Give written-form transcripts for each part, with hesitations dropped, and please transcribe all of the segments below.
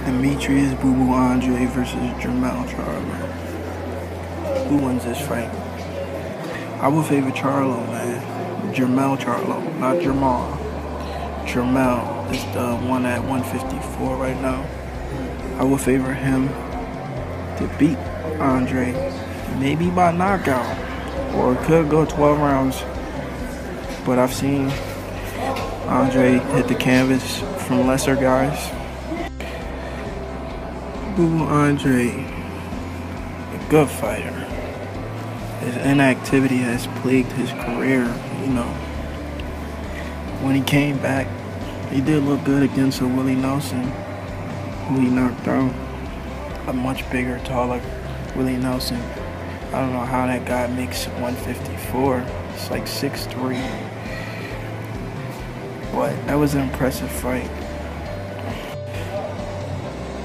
Demetrius Boo Andrade versus Jermell Charlo. Who wins this fight? I would favor Charlo, man. Jermell Charlo, not Jermall. Jermell is the one at 154 right now. I would favor him to beat Andrade, maybe by knockout, or it could go 12 rounds. But I've seen Andrade hit the canvas from lesser guys. Boo Andrade, a good fighter. His inactivity has plagued his career, you know. When he came back, he did look good against a Willie Nelson, who he knocked out. A much bigger, taller Willie Nelson. I don't know how that guy makes 154. It's like 6'3". But that was an impressive fight.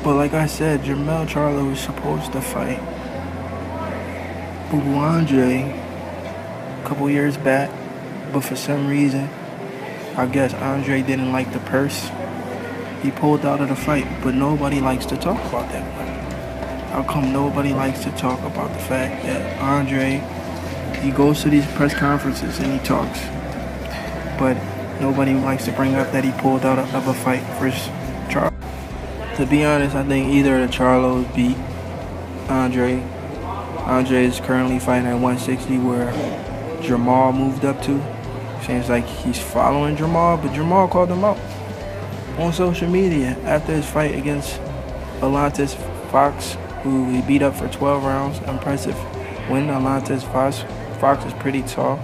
But like I said, Jermell Charlo was supposed to fight Boo Andrade a couple years back, but for some reason, I guess Andrade didn't like the purse. He pulled out of the fight, but nobody likes to talk about that fight. How come nobody likes to talk about the fact that Andrade, he goes to these press conferences and he talks, but nobody likes to bring up that he pulled out of a fight versus Charlo? To be honest, I think either of the Charlos beat Andrade. Andrade is currently fighting at 160 where Jermall moved up to. Seems like he's following Jermall, but Jermall called him out on social media after his fight against Alontes Fox, who he beat up for 12 rounds. Impressive win. Alontes Fox is pretty tall.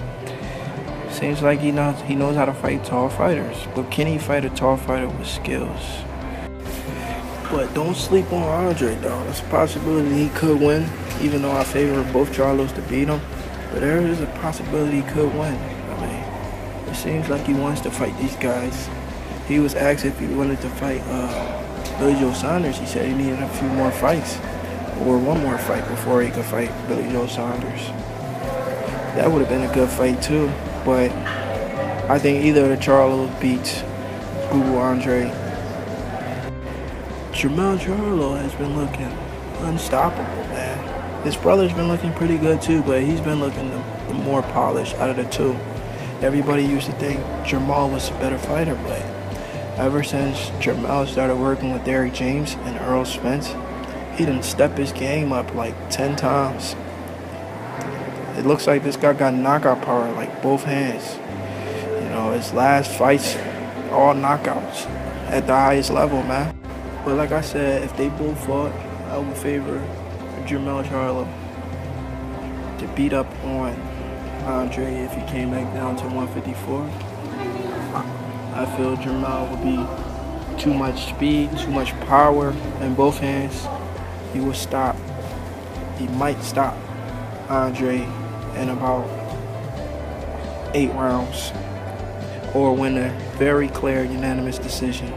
Seems like he knows how to fight tall fighters, but can he fight a tall fighter with skills? But don't sleep on Andrade, though. There's a possibility he could win, even though I favor both Charlos to beat him. But there is a possibility he could win. I mean, it seems like he wants to fight these guys. He was asked if he wanted to fight Billy Joe Saunders. He said he needed a few more fights, or one more fight before he could fight Billy Joe Saunders. That would have been a good fight, too. But I think either of the Charlos beats Boo Andrade. Jermell Charlo has been looking unstoppable, man. His brother's been looking pretty good too, but he's been looking the more polished out of the two. Everybody used to think Jermall was a better fighter, but ever since Jermell started working with Derrick James and Earl Spence, he didn't step his game up like 10 times. It looks like this guy got knockout power like both hands. You know, his last fights, all knockouts at the highest level, man. But like I said, if they both fought, I would favor Jermell Charlo to beat up on Andrade if he came back down to 154. I feel Jermell would be too much speed, too much power in both hands. He would stop. He might stop Andrade in about 8 rounds or win a very clear unanimous decision.